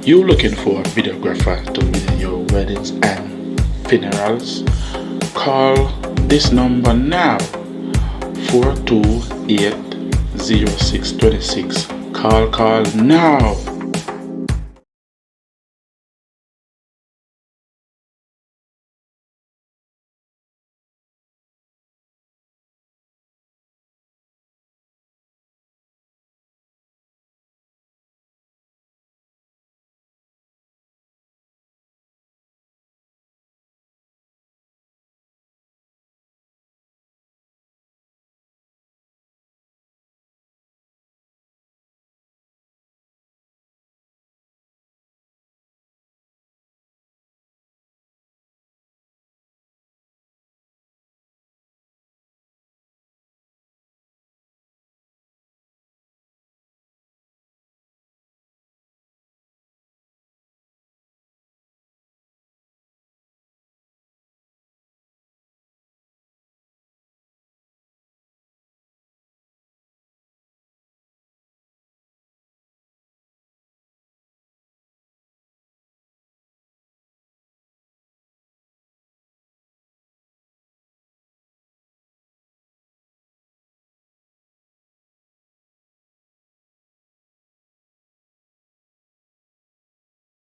You looking for a videographer to video your weddings and funerals? Call this number now, 428 0626. Call now.